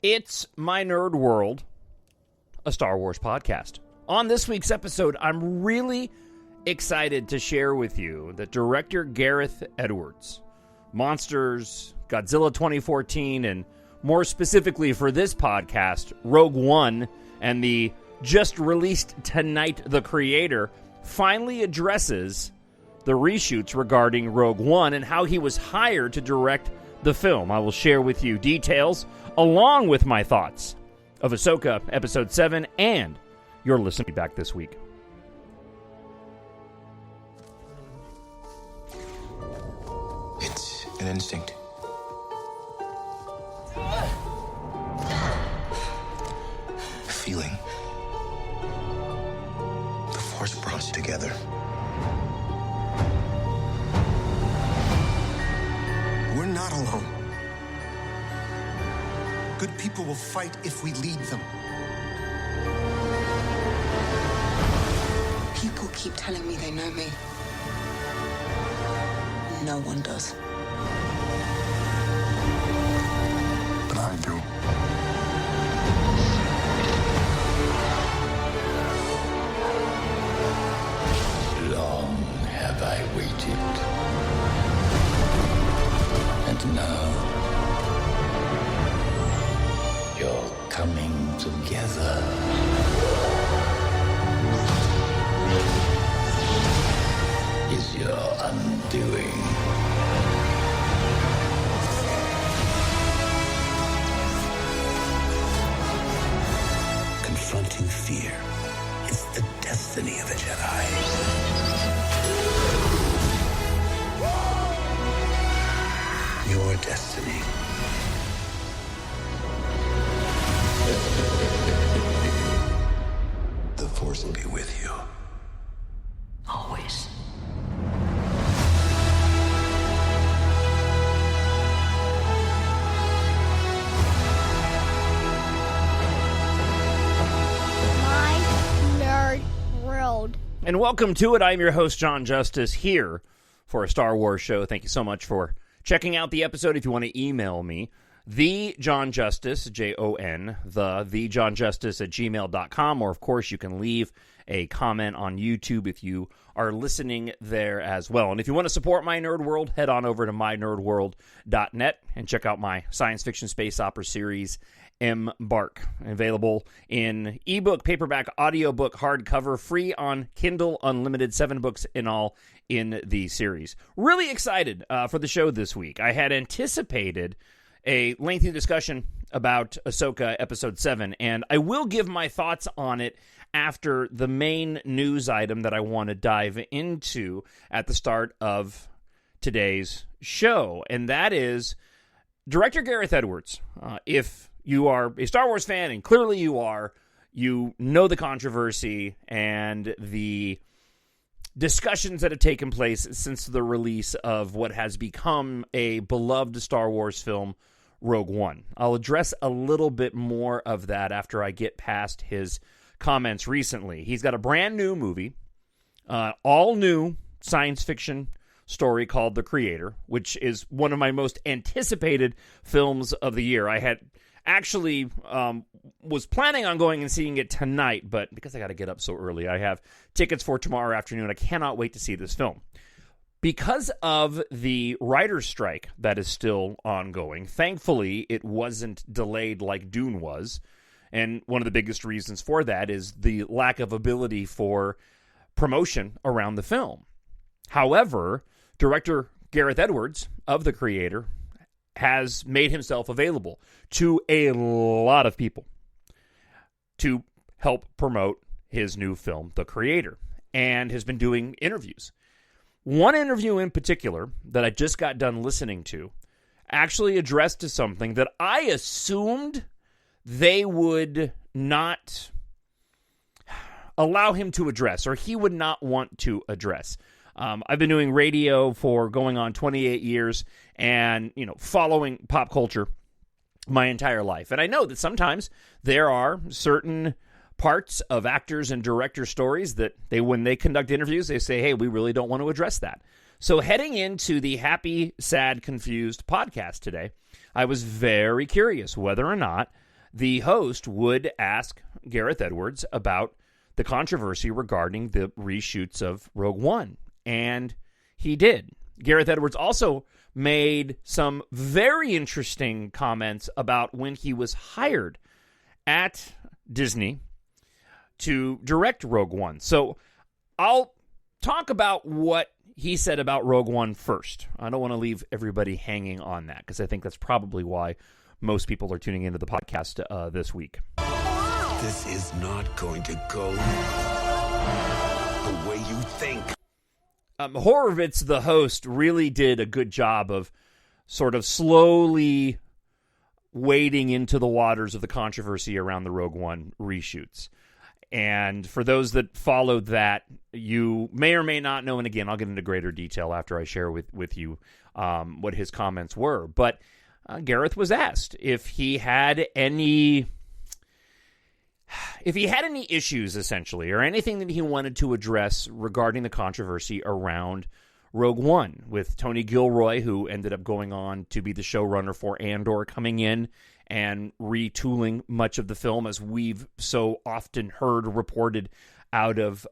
It's My Nerd World, a Star Wars podcast. On this week's episode, I'm really excited to share with you that director Gareth Edwards, Monsters, Godzilla 2014, and more specifically for this podcast, Rogue One, and the just-released tonight The Creator, finally addresses the reshoots regarding Rogue One and how he was hired to direct the film. I will share with you details along with my thoughts of Ahsoka Ep7, and you're listening back this week. It's an instinct. A feeling. The Force brought us together. We're not alone. Good people will fight if we lead them. People keep telling me they know me. No one does. But I do. Long have I waited. And now you're coming together. Is your undoing. Confronting fear is the destiny of a Jedi. Your destiny. The Force will be with you. Always. My Nerd World. And welcome to it. I'm your host, Jon Justice, here for a Star Wars show. Thank you so much for checking out the episode. If you want to email me, the Jon Justice, Jon, the Jon Justice at gmail.com, or of course you can leave a comment on YouTube if you are listening there as well. And if you want to support My Nerd World, head on over to mynerdworld.net and check out my science fiction space opera series, EMBARK, available in ebook, paperback, audiobook, hardcover, free on Kindle, unlimited, 7 books in all in the series. Really excited for the show this week. I had anticipated a lengthy discussion about Ahsoka Ep7, and I will give my thoughts on it after the main news item that I want to dive into at the start of today's show, and that is director Gareth Edwards. If you are a Star Wars fan, and clearly you are, you know the controversy and the discussions that have taken place since the release of what has become a beloved Star Wars film, Rogue One. I'll address a little bit more of that after I get past his comments recently. He's got a brand new movie, all new science fiction story called The Creator, which is one of my most anticipated films of the year. I had actually was planning on going and seeing it tonight, but because I got to get up so early, I have tickets for tomorrow afternoon. I cannot wait to see this film. Because of the writer's strike that is still ongoing, thankfully it wasn't delayed like Dune was, and one of the biggest reasons for that is the lack of ability for promotion around the film. However, director Gareth Edwards of The Creator has made himself available to a lot of people to help promote his new film, The Creator, and has been doing interviews. One interview in particular that I just got done listening to actually addressed to something that I assumed they would not allow him to address, or he would not want to address. I've been doing radio for going on 28 years and, following pop culture my entire life. And I know that sometimes there are certain parts of actors and director stories that when they conduct interviews, they say, hey, we really don't want to address that. So heading into the Happy, Sad, Confused podcast today, I was very curious whether or not the host would ask Gareth Edwards about the controversy regarding the reshoots of Rogue One, and he did. Gareth Edwards also made some very interesting comments about when he was hired at Disney to direct Rogue One. So I'll talk about what he said about Rogue One first. I don't want to leave everybody hanging on that, because I think that's probably why most people are tuning into the podcast this week. This is not going to go the way you think. Horowitz, the host, really did a good job of sort of slowly wading into the waters of the controversy around the Rogue One reshoots. And for those that followed that, you may or may not know, and again, I'll get into greater detail after I share with you what his comments were. But Gareth was asked if he had any issues, essentially, or anything that he wanted to address regarding the controversy around Rogue One, with Tony Gilroy, who ended up going on to be the showrunner for Andor, coming in and retooling much of the film, as we've so often heard reported out of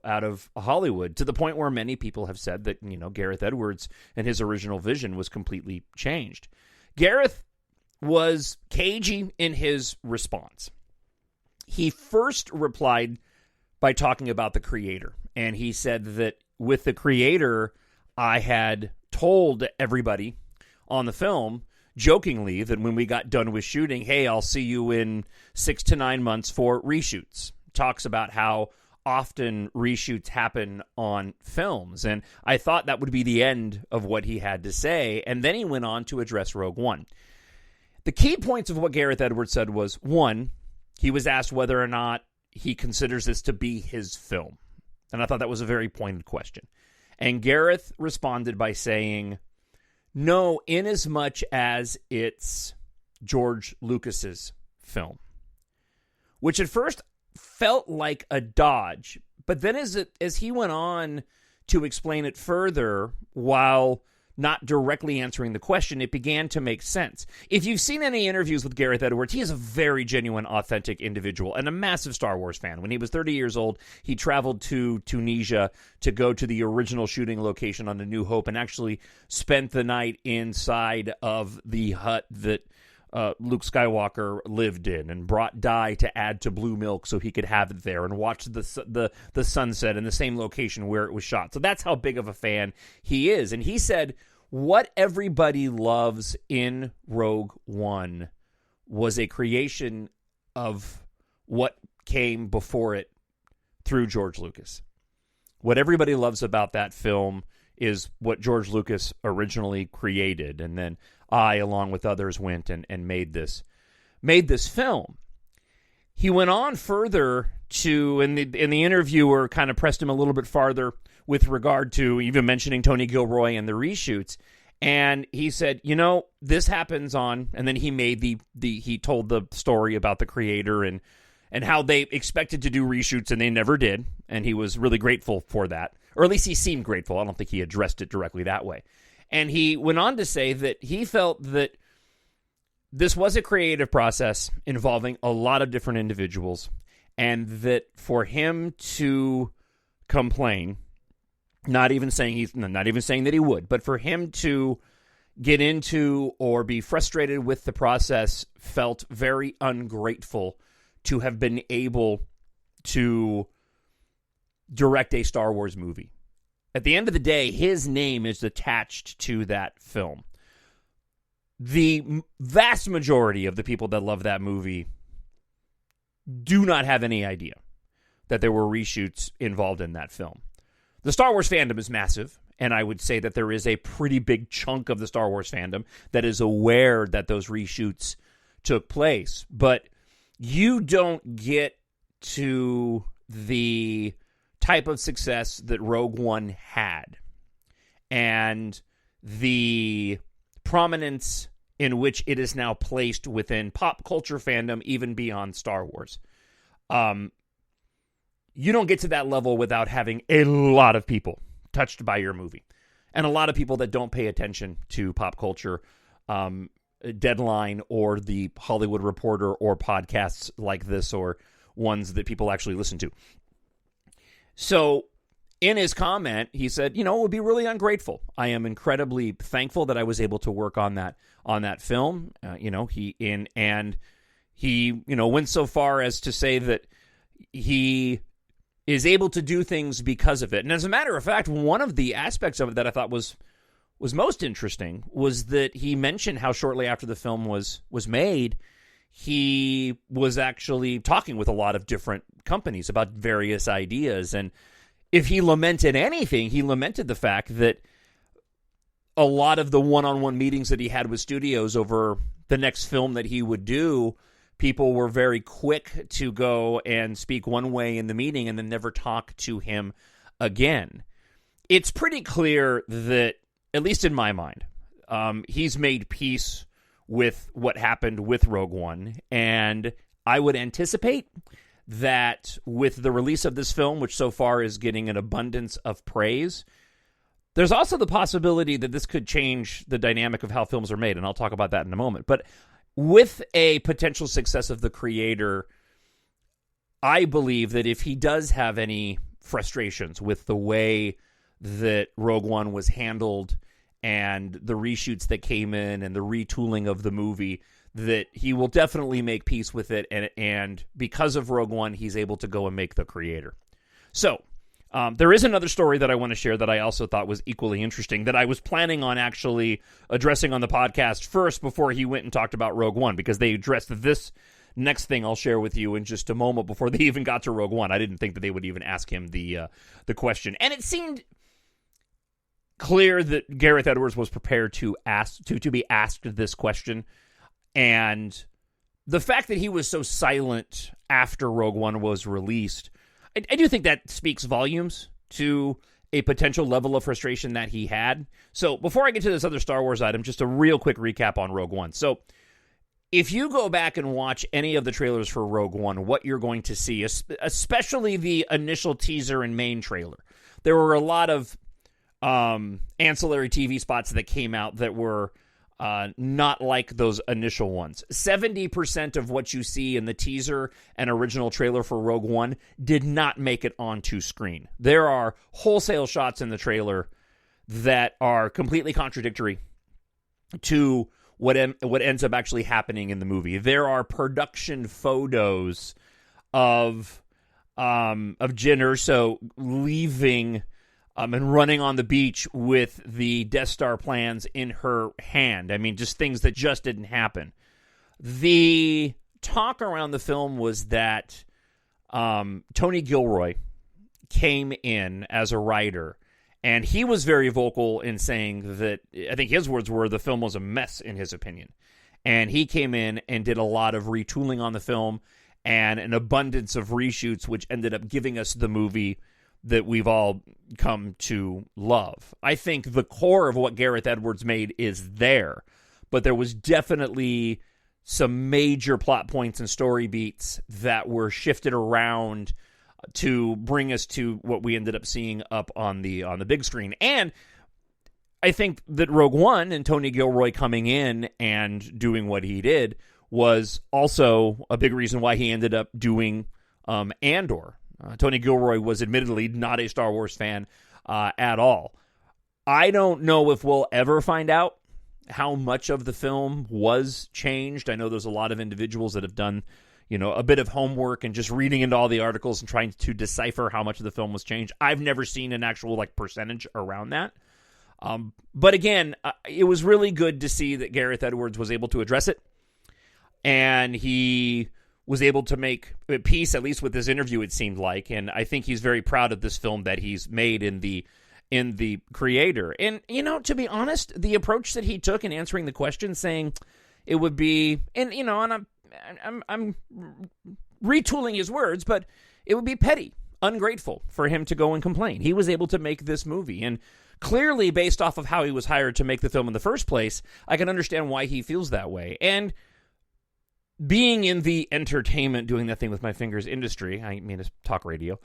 Hollywood, to the point where many people have said that, you know, Gareth Edwards and his original vision was completely changed. Gareth was cagey in his response. He first replied by talking about the creator, and he said that with the creator, I had told everybody on the film, jokingly, that when we got done with shooting, hey, I'll see you in 6 to 9 months for reshoots. Talks about how often reshoots happen on films, and I thought that would be the end of what he had to say, and then he went on to address Rogue One. The key points of what Gareth Edwards said was, one, he was asked whether or not he considers this to be his film, and I thought that was a very pointed question. And Gareth responded by saying, no, inasmuch as it's George Lucas's film. Which at first felt like a dodge, but then as he went on to explain it further, while not directly answering the question, it began to make sense. If you've seen any interviews with Gareth Edwards, he is a very genuine, authentic individual and a massive Star Wars fan. When he was 30 years old, he traveled to Tunisia to go to the original shooting location on A New Hope and actually spent the night inside of the hut that Luke Skywalker lived in, and brought dye to add to blue milk so he could have it there, and watched the sunset in the same location where it was shot. So that's how big of a fan he is. And he said what everybody loves in Rogue One was a creation of what came before it through George Lucas. What everybody loves about that film is what George Lucas originally created, and then I, along with others, went and made this film. He went on further to, and the interviewer kind of pressed him a little bit farther with regard to even mentioning Tony Gilroy and the reshoots, and he said, you know, this happens on, and then he made he told the story about the creator and how they expected to do reshoots and they never did, and he was really grateful for that, or at least he seemed grateful. I don't think he addressed it directly that way. And he went on to say that he felt that this was a creative process involving a lot of different individuals, and that for him to complain, not even saying that he would, but for him to get into or be frustrated with the process, felt very ungrateful to have been able to direct a Star Wars movie. At the end of the day, his name is attached to that film. The vast majority of the people that love that movie do not have any idea that there were reshoots involved in that film. The Star Wars fandom is massive, and I would say that there is a pretty big chunk of the Star Wars fandom that is aware that those reshoots took place. But you don't get to the type of success that Rogue One had, and the prominence in which it is now placed within pop culture fandom, even beyond Star Wars. You don't get to that level without having a lot of people touched by your movie, and a lot of people that don't pay attention to pop culture Deadline or the Hollywood Reporter or podcasts like this or ones that people actually listen to. So in his comment, he said, it would be really ungrateful. I am incredibly thankful that I was able to work on that film. He went so far as to say that he is able to do things because of it. And as a matter of fact, one of the aspects of it that I thought was most interesting was that he mentioned how shortly after the film was made, he was actually talking with a lot of different companies about various ideas. And if he lamented anything, he lamented the fact that a lot of the one-on-one meetings that he had with studios over the next film that he would do, people were very quick to go and speak one way in the meeting and then never talk to him again. It's pretty clear that, at least in my mind, he's made peace with what happened with Rogue One, and I would anticipate that with the release of this film, which so far is getting an abundance of praise, there's also the possibility that this could change the dynamic of how films are made, and I'll talk about that in a moment. But with a potential success of the creator, I believe that if he does have any frustrations with the way that Rogue One was handled and the reshoots that came in and the retooling of the movie, that he will definitely make peace with it. And because of Rogue One, he's able to go and make the creator. So there is another story that I want to share that I also thought was equally interesting that I was planning on actually addressing on the podcast first before he went and talked about Rogue One, because they addressed this next thing I'll share with you in just a moment before they even got to Rogue One. I didn't think that they would even ask him the question. And it seemed clear that Gareth Edwards was prepared to be asked this question. And the fact that he was so silent after Rogue One was released, I do think that speaks volumes to a potential level of frustration that he had. So before I get to this other Star Wars item, just a real quick recap on Rogue One. So if you go back and watch any of the trailers for Rogue One, what you're going to see, especially the initial teaser and main trailer, there were a lot of ancillary TV spots that came out that were not like those initial ones. 70% of what you see in the teaser and original trailer for Rogue One did not make it onto screen. There are wholesale shots in the trailer that are completely contradictory to what ends up actually happening in the movie. There are production photos of Jyn Erso leaving and running on the beach with the Death Star plans in her hand. I mean, just things that just didn't happen. The talk around the film was that Tony Gilroy came in as a writer, and he was very vocal in saying that, I think his words were, the film was a mess, in his opinion. And he came in and did a lot of retooling on the film and an abundance of reshoots, which ended up giving us the movie that we've all come to love. I think the core of what Gareth Edwards made is there, but there was definitely some major plot points and story beats that were shifted around to bring us to what we ended up seeing up on the big screen. And I think that Rogue One and Tony Gilroy coming in and doing what he did was also a big reason why he ended up doing Andor. Tony Gilroy was admittedly not a Star Wars fan at all. I don't know if we'll ever find out how much of the film was changed. I know there's a lot of individuals that have done, a bit of homework and just reading into all the articles and trying to decipher how much of the film was changed. I've never seen an actual percentage around that. But again, it was really good to see that Gareth Edwards was able to address it, and he was able to make peace, at least with this interview, it seemed like. And I think he's very proud of this film that he's made in the creator. And, to be honest, the approach that he took in answering the question, saying it would be, and I'm retooling his words, but it would be petty, ungrateful for him to go and complain. He was able to make this movie. And clearly, based off of how he was hired to make the film in the first place, I can understand why he feels that way. And being in the entertainment, doing that thing with my fingers industry, I mean, it's talk radio,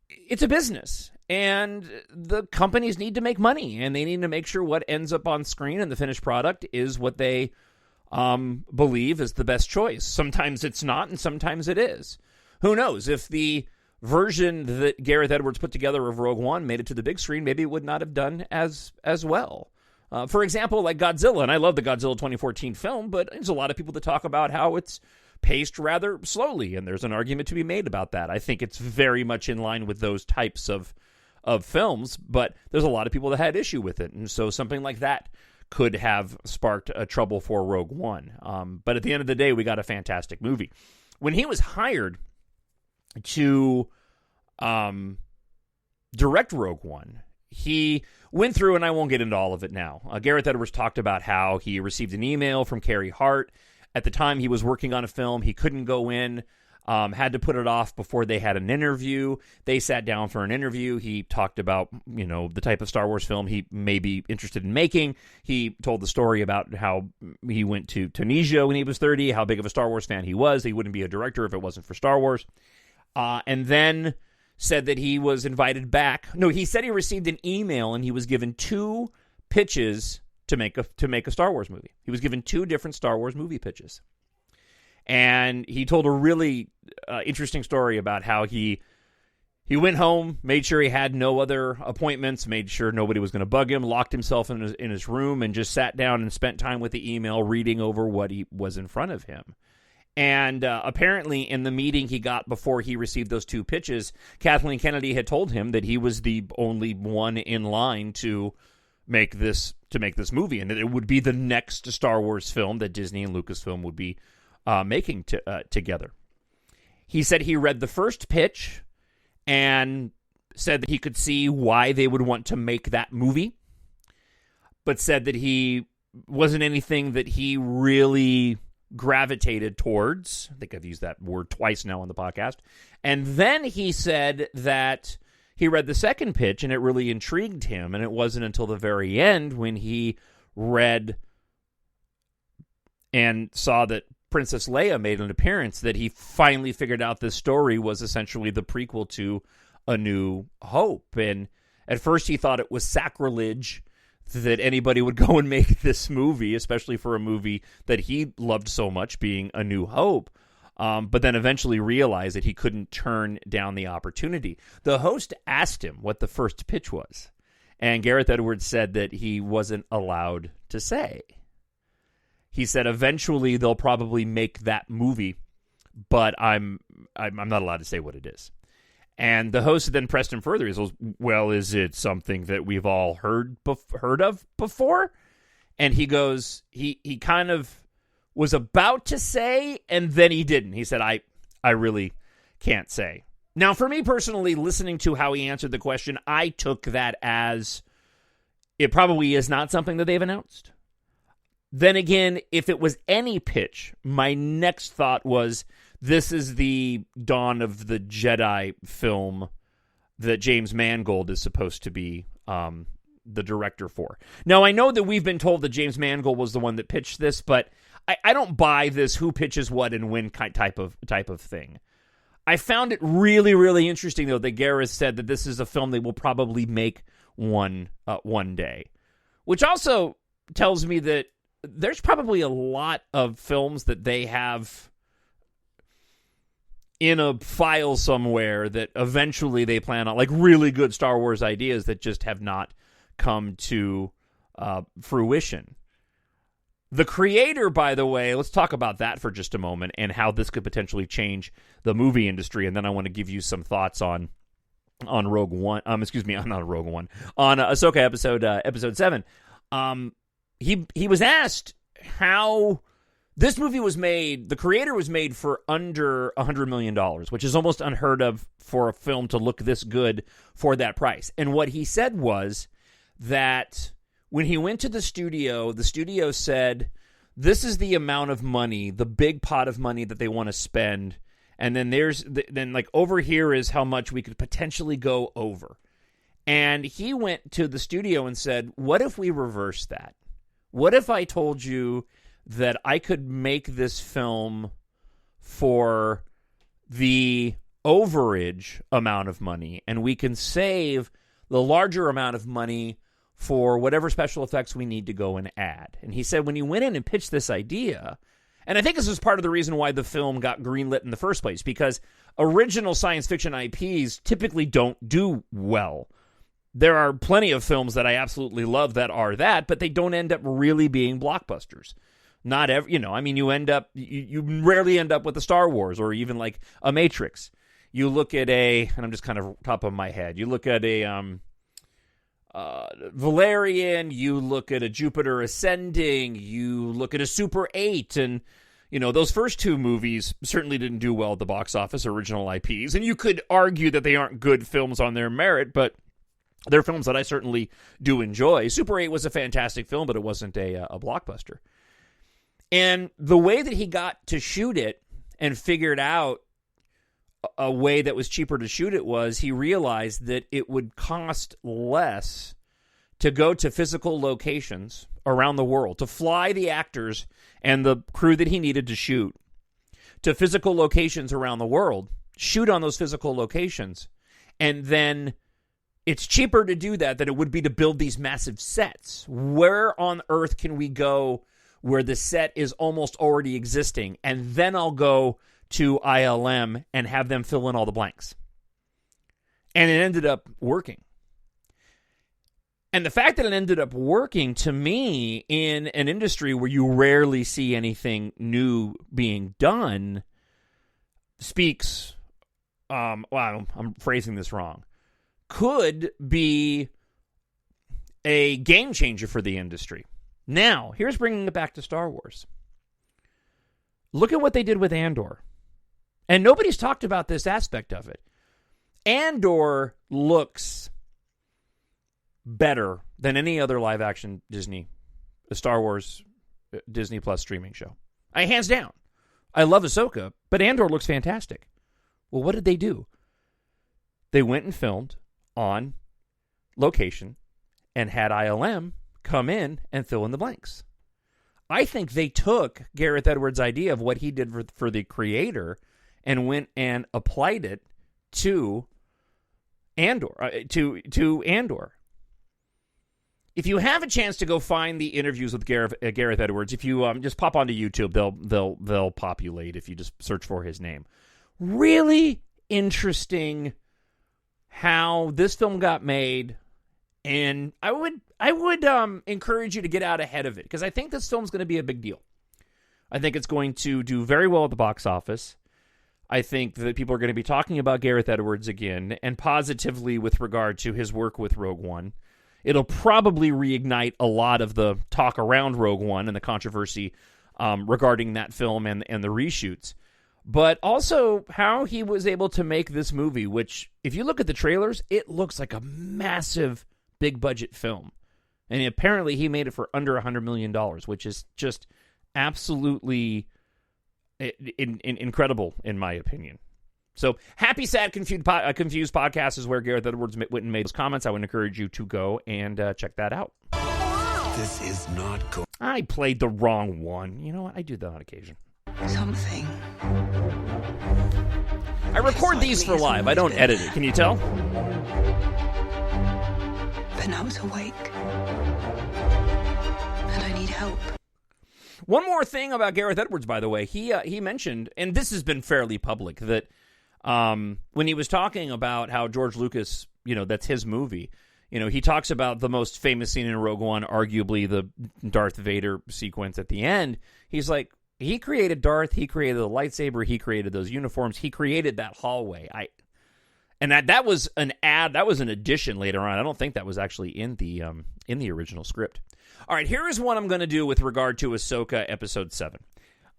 it's a business. And the companies need to make money, and they need to make sure what ends up on screen and the finished product is what they believe is the best choice. Sometimes it's not, and sometimes it is. Who knows? If the version that Gareth Edwards put together of Rogue One made it to the big screen, maybe it would not have done as well. For example, like Godzilla, and I love the Godzilla 2014 film, but there's a lot of people that talk about how it's paced rather slowly, and there's an argument to be made about that. I think it's very much in line with those types of films, but there's a lot of people that had issue with it, and so something like that could have sparked trouble for Rogue One. But at the end of the day, we got a fantastic movie. When he was hired to direct Rogue One, he went through, and I won't get into all of it now. Gareth Edwards talked about how he received an email from Carrie Hart. At the time, he was working on a film. He couldn't go in. Had to put it off before they had an interview. They sat down for an interview. He talked about, the type of Star Wars film he may be interested in making. He told the story about how he went to Tunisia when he was 30, how big of a Star Wars fan he was. He wouldn't be a director if it wasn't for Star Wars. And then said that he was invited back. No, he said he received an email and he was given 2 pitches to make a Star Wars movie. He was given 2 different Star Wars movie pitches. And he told a really interesting story about how he went home, made sure he had no other appointments, made sure nobody was going to bug him, locked himself in his room, and just sat down and spent time with the email reading over what he was in front of him. And apparently in the meeting he got before he received those 2 pitches, Kathleen Kennedy had told him that he was the only one in line to make this movie, and that it would be the next Star Wars film that Disney and Lucasfilm would be making together. He said he read the first pitch and said that he could see why they would want to make that movie, but said that he wasn't anything that he really gravitated towards. I think I've used that word twice now on the podcast. And then he said that he read the second pitch and it really intrigued him, and it wasn't until the very end when he read and saw that Princess Leia made an appearance that he finally figured out this story was essentially the prequel to A New Hope. And at first he thought it was sacrilege that anybody would go and make this movie, especially for a movie that he loved so much, being A New Hope. But then eventually realized that he couldn't turn down the opportunity. The host asked him what the first pitch was, and Gareth Edwards said that he wasn't allowed to say. He said eventually they'll probably make that movie, but I'm not allowed to say what it is. And the host then pressed him further. He says, "Well, is it something that we've all heard of before?" And he goes, he kind of was about to say, and then he didn't. He said, I really can't say. Now, for me personally, listening to how he answered the question, I took that as it probably is not something that they've announced. Then again, if it was any pitch, my next thought was, this is the Dawn of the Jedi film that James Mangold is supposed to be the director for. Now, I know that we've been told that James Mangold was the one that pitched this, but I don't buy this who pitches what and when type of thing. I found it really, really interesting, though, that Gareth said that this is a film they will probably make one day, which also tells me that there's probably a lot of films that they have in a file somewhere that eventually they plan on, like really good Star Wars ideas that just have not come to fruition. The creator, by the way, let's talk about that for just a moment and how this could potentially change the movie industry, and then I want to give you some thoughts on Rogue One. Not Rogue One. On Ahsoka episode 7. He was asked how this movie was made. The creator was made for under $100 million, which is almost unheard of for a film to look this good for that price. And what he said was that when he went to the studio said, this is the amount of money, the big pot of money that they want to spend. And then then over here is how much we could potentially go over. And he went to the studio and said, what if we reverse that? What if I told you that I could make this film for the overage amount of money, and we can save the larger amount of money for whatever special effects we need to go and add. And he said when he went in and pitched this idea, and I think this was part of the reason why the film got greenlit in the first place, because original science fiction IPs typically don't do well. There are plenty of films that I absolutely love that are that, but they don't end up really being blockbusters. Not every, you rarely end up with a Star Wars or even like a Matrix. You look at and I'm just kind of top of my head, you look at a Valerian, you look at a Jupiter Ascending, you look at a Super 8, and those first two movies certainly didn't do well at the box office, original IPs, and you could argue that they aren't good films on their merit, but they're films that I certainly do enjoy. Super 8 was a fantastic film, but it wasn't a blockbuster. And the way that he got to shoot it and figured out a way that was cheaper to shoot it was he realized that it would cost less to go to physical locations around the world, to fly the actors and the crew that he needed to shoot to physical locations around the world, shoot on those physical locations, and then it's cheaper to do that than it would be to build these massive sets. Where on earth can we go where the set is almost already existing, and then I'll go to ILM and have them fill in all the blanks? And it ended up working. And the fact that it ended up working, to me, in an industry where you rarely see anything new being done, speaks, I'm phrasing this wrong, could be a game changer for the industry. Now, here's bringing it back to Star Wars. Look at what they did with Andor. And nobody's talked about this aspect of it. Andor looks better than any other live-action Star Wars Disney Plus streaming show. Hands down. I love Ahsoka, but Andor looks fantastic. Well, what did they do? They went and filmed on location and had ILM come in and fill in the blanks. I think they took Gareth Edwards' idea of what he did for the creator and went and applied it to Andor. To Andor. If you have a chance to go find the interviews with Gareth Edwards, if you just pop onto YouTube, they'll populate if you just search for his name. Really interesting how this film got made, and I would encourage you to get out ahead of it, because I think this film's going to be a big deal. I think it's going to do very well at the box office. I think that people are going to be talking about Gareth Edwards again, and positively with regard to his work with Rogue One. It'll probably reignite a lot of the talk around Rogue One and the controversy regarding that film and the reshoots. But also how he was able to make this movie, which, if you look at the trailers, it looks like a massive, big-budget film. And apparently he made it for under $100 million, which is just absolutely incredible, in my opinion. So, Happy, Sad, Confused Podcast is where Gareth Edwards went and made those comments. I would encourage you to go and check that out. This is not good. I played the wrong one. You know what? I do that on occasion. Something. I record these for live. I don't edit it. Can you tell? But now it's awake. And I need help. One more thing about Gareth Edwards, by the way. He mentioned, and this has been fairly public, that when he was talking about how George Lucas, that's his movie, he talks about the most famous scene in Rogue One, arguably the Darth Vader sequence at the end. He's like, he created Darth, he created the lightsaber, he created those uniforms, he created that hallway. And that was an addition later on. I don't think that was actually in the original script. All right, here is what I'm going to do with regard to Ahsoka Episode 7.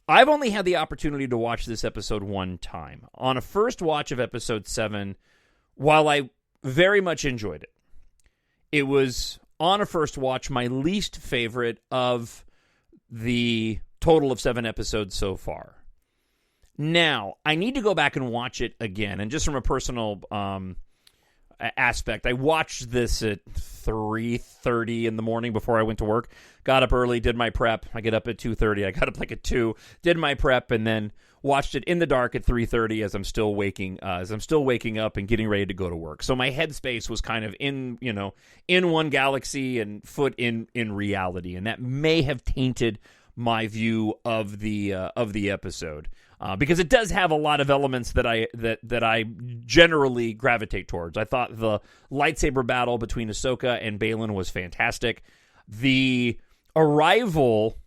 I've only had the opportunity to watch this episode one time. On a first watch of Episode 7, while I very much enjoyed it, it was, on a first watch, my least favorite of the total of 7 episodes so far. Now, I need to go back and watch it again, and just from a personal aspect. I watched this at 3:30 in the morning before I went to work. Got up early, did my prep. I get up at 2:30. I got up like at 2, did my prep, and then watched it in the dark at 3:30 as I'm still waking up and getting ready to go to work. So my headspace was kind of in one galaxy and foot in reality, and that may have tainted my view of the episode. Because it does have a lot of elements that I generally gravitate towards. I thought the lightsaber battle between Ahsoka and Baylan was fantastic. The arrival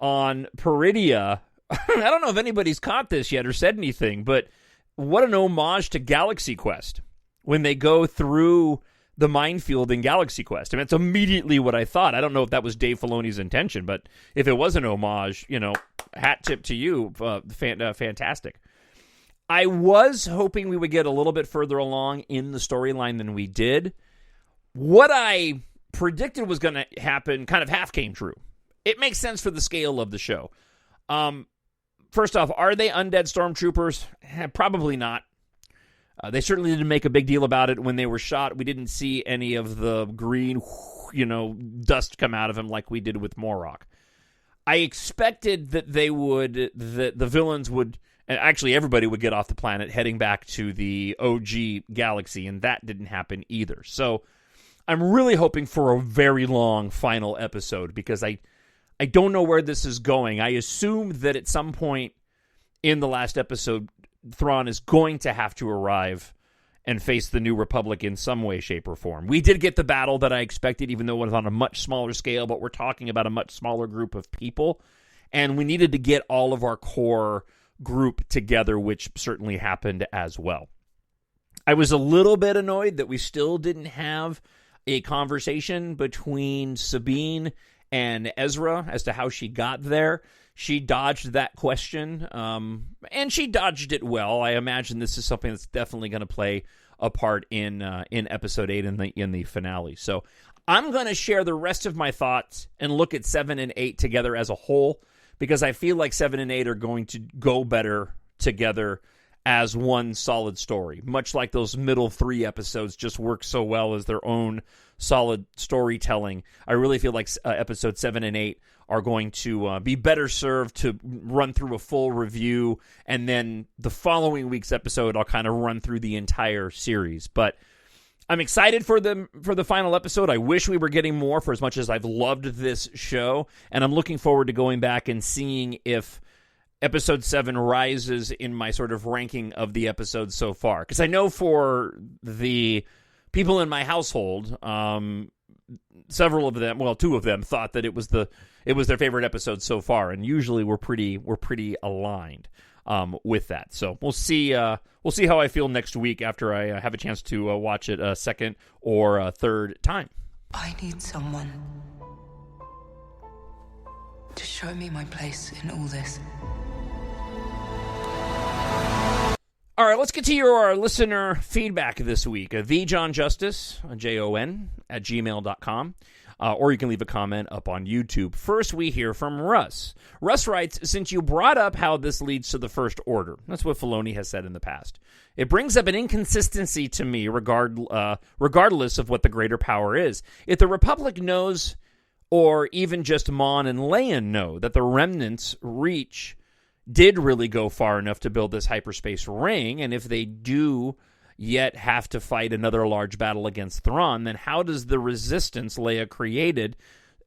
on Peridia, I don't know if anybody's caught this yet or said anything, but what an homage to Galaxy Quest when they go through the minefield in Galaxy Quest. I mean, it's immediately what I thought. I don't know if that was Dave Filoni's intention, but if it was an homage, hat tip to you. Fantastic. I was hoping we would get a little bit further along in the storyline than we did. What I predicted was going to happen kind of half came true. It makes sense for the scale of the show. First off, are they undead stormtroopers? Probably not. They certainly didn't make a big deal about it when they were shot. We didn't see any of the green, dust come out of them like we did with Morok. I expected that the villains would, and actually everybody would get off the planet heading back to the OG galaxy, and that didn't happen either. So I'm really hoping for a very long final episode because I don't know where this is going. I assumed that at some point in the last episode, Thrawn is going to have to arrive and face the New Republic in some way, shape, or form. We did get the battle that I expected, even though it was on a much smaller scale, but we're talking about a much smaller group of people, and we needed to get all of our core group together, which certainly happened as well. I was a little bit annoyed that we still didn't have a conversation between Sabine and Ezra as to how she got there. She dodged that question, and she dodged it well. I imagine this is something that's definitely going to play a part in Episode 8 in the finale. So I'm going to share the rest of my thoughts and look at 7 and 8 together as a whole, because I feel like 7 and 8 are going to go better together as one solid story, much like those middle 3 episodes just work so well as their own solid storytelling. I really feel like episode 7 and 8 are going to be better served to run through a full review, and then the following week's episode I'll kind of run through the entire series. But I'm excited for the final episode. I wish we were getting more, for as much as I've loved this show, and I'm looking forward to going back and seeing if Episode 7 rises in my sort of ranking of the episodes so far. Because I know for the people in my household, several of them, well, 2 of them, thought that it was their favorite episode so far, and usually we're pretty aligned with that. So we'll see how I feel next week after I have a chance to watch it a second or a third time. I need someone to show me my place in all this. All right, let's get to your listener feedback this week. The Jon Justice, Jon, at gmail.com. Or you can leave a comment up on YouTube. First, we hear from Russ. Russ writes, since you brought up how this leads to the First Order, that's what Filoni has said in the past, it brings up an inconsistency to me regardless of what the greater power is. If the Republic knows, or even just Mon and Leia know, that the Remnants' reach did really go far enough to build this hyperspace ring, and if they do yet have to fight another large battle against Thrawn, then how does the resistance Leia created,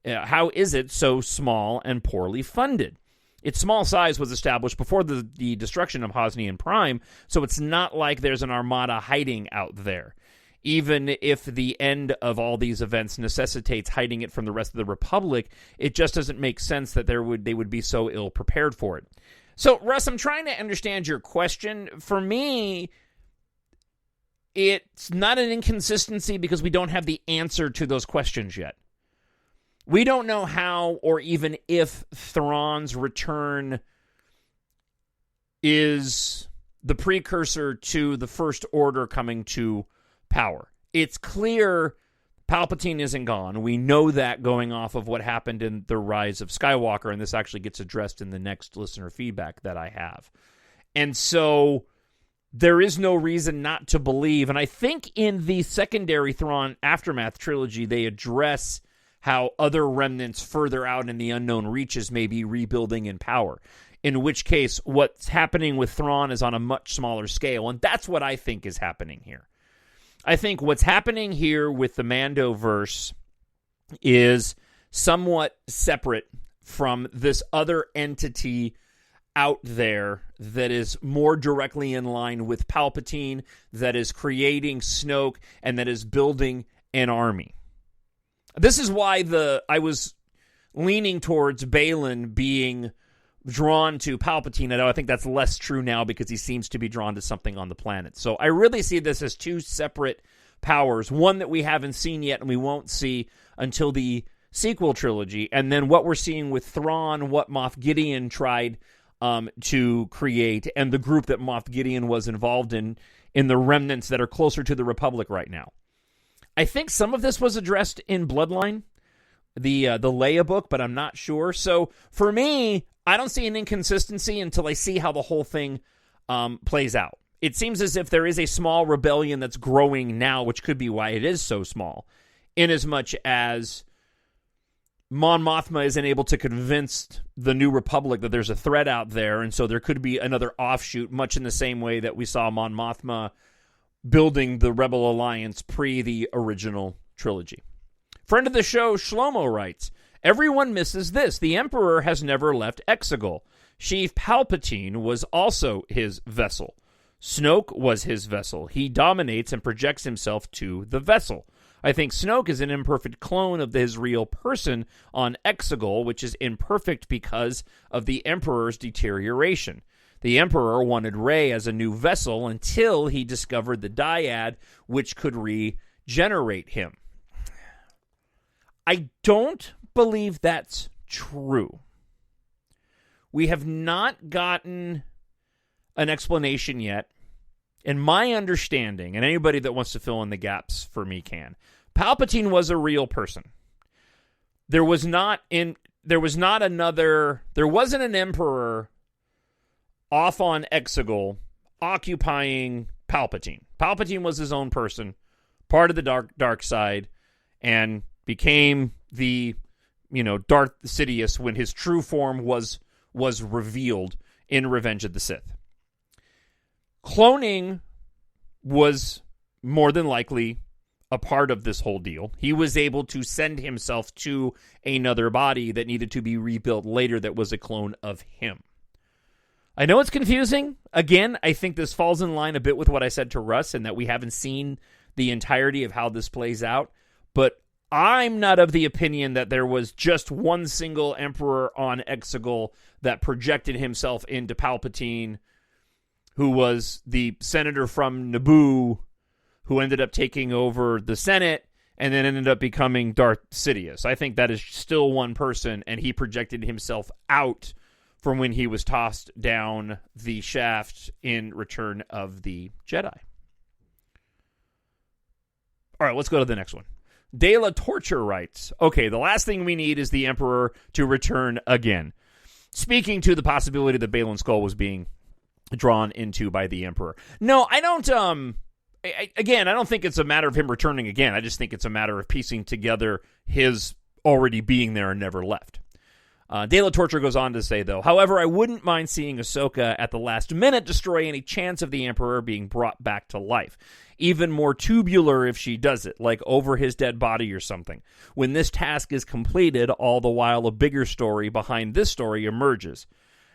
how is it so small and poorly funded? Its small size was established before the destruction of Hosnian Prime, so it's not like there's an armada hiding out there. Even if the end of all these events necessitates hiding it from the rest of the Republic, it just doesn't make sense that they would be so ill prepared for it. So, Russ, I'm trying to understand your question. For me, it's not an inconsistency because we don't have the answer to those questions yet. We don't know how or even if Thrawn's return is the precursor to the First Order coming to power. It's clear Palpatine isn't gone. We know that going off of what happened in The Rise of Skywalker, and this actually gets addressed in the next listener feedback that I have. And so there is no reason not to believe. And I think in the secondary Thrawn Aftermath trilogy, they address how other remnants further out in the unknown reaches may be rebuilding in power. In which case, what's happening with Thrawn is on a much smaller scale. And that's what I think is happening here. I think what's happening here with the Mandoverse is somewhat separate from this other entity out there that is more directly in line with Palpatine, that is creating Snoke, and that is building an army. This is why I was leaning towards Baylan being drawn to Palpatine, although I think that's less true now because he seems to be drawn to something on the planet. So I really see this as two separate powers, one that we haven't seen yet and we won't see until the sequel trilogy, and then what we're seeing with Thrawn, what Moff Gideon tried to create, and the group that Moff Gideon was involved in the remnants that are closer to the Republic right now. I think some of this was addressed in Bloodline, the Leia book, but I'm not sure. So for me, I don't see an inconsistency until I see how the whole thing plays out. It seems as if there is a small rebellion that's growing now, which could be why it is so small, inasmuch as Mon Mothma isn't able to convince the New Republic that there's a threat out there, and so there could be another offshoot, much in the same way that we saw Mon Mothma building the Rebel Alliance pre the original trilogy. Friend of the show, Shlomo, writes, everyone misses this. The Emperor has never left Exegol. Sheev Palpatine was also his vessel. Snoke was his vessel. He dominates and projects himself to the vessel. I think Snoke is an imperfect clone of his real person on Exegol, which is imperfect because of the Emperor's deterioration. The Emperor wanted Rey as a new vessel until he discovered the dyad, which could regenerate him. I don't believe that's true. We have not gotten an explanation yet. In my understanding, and anybody that wants to fill in the gaps for me can, Palpatine was a real person. There wasn't an emperor off on Exegol occupying Palpatine. Palpatine was his own person, part of the dark side, and became the Darth Sidious when his true form was revealed in Revenge of the Sith. Cloning was more than likely a part of this whole deal. He was able to send himself to another body that needed to be rebuilt later that was a clone of him. I know it's confusing. Again, I think this falls in line a bit with what I said to Russ and that we haven't seen the entirety of how this plays out. But I'm not of the opinion that there was just one single emperor on Exegol that projected himself into Palpatine, who was the senator from Naboo, who ended up taking over the Senate and then ended up becoming Darth Sidious. I think that is still one person, and he projected himself out from when he was tossed down the shaft in Return of the Jedi. All right, let's go to the next one. De La Torture writes, okay, the last thing we need is the Emperor to return again. Speaking to the possibility that Baylan Skoll was being drawn into by the Emperor. No, I don't, I don't think it's a matter of him returning again. I just think it's a matter of piecing together his already being there and never left. De La Torture goes on to say, though, however, I wouldn't mind seeing Ahsoka at the last minute destroy any chance of the Emperor being brought back to life. Even more tubular if she does it, like over his dead body or something. When this task is completed, all the while a bigger story behind this story emerges.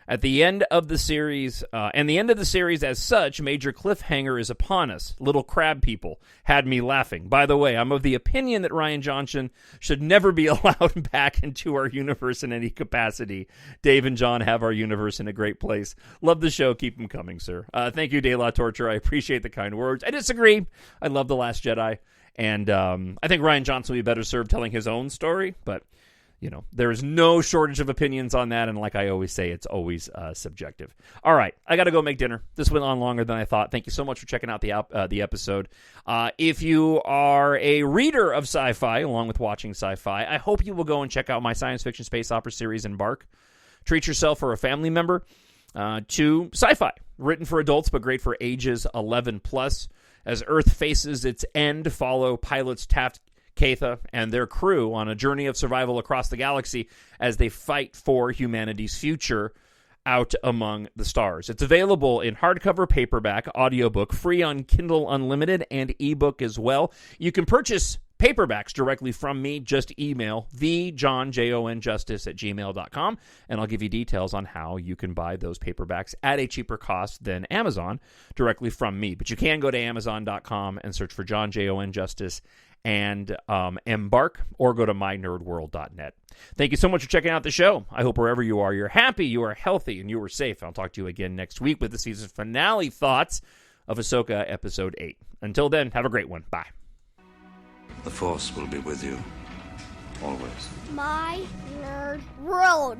At the end of the series, as such, major cliffhanger is upon us. Little crab people had me laughing. By the way, I'm of the opinion that Rian Johnson should never be allowed back into our universe in any capacity. Dave and John have our universe in a great place. Love the show. Keep them coming, sir. Thank you, De La Torture. I appreciate the kind words. I disagree. I love The Last Jedi. And I think Rian Johnson would be better served telling his own story, but there is no shortage of opinions on that, and like I always say, it's always subjective. All right, I got to go make dinner. This went on longer than I thought. Thank you so much for checking out the episode. If you are a reader of sci-fi, along with watching sci-fi, I hope you will go and check out my science fiction space opera series, EMBARK. Treat yourself or a family member. to sci-fi, written for adults but great for ages 11 plus. As Earth faces its end, follow pilots Taft Katha and their crew on a journey of survival across the galaxy as they fight for humanity's future out among the stars. It's available in hardcover, paperback, audiobook, free on Kindle Unlimited, and ebook as well. You can purchase paperbacks directly from me. Just email thejonjustice@gmail.com, and I'll give you details on how you can buy those paperbacks at a cheaper cost than Amazon directly from me. But you can go to amazon.com and search for Jon Justice and EMBARK, or go to mynerdworld.net. Thank you so much for checking out the show. I hope wherever you are, you're happy, you are healthy, and you are safe. I'll talk to you again next week with the season finale thoughts of Ahsoka Episode 8. Until then, have a great one. Bye. The Force will be with you, always. My Nerd World.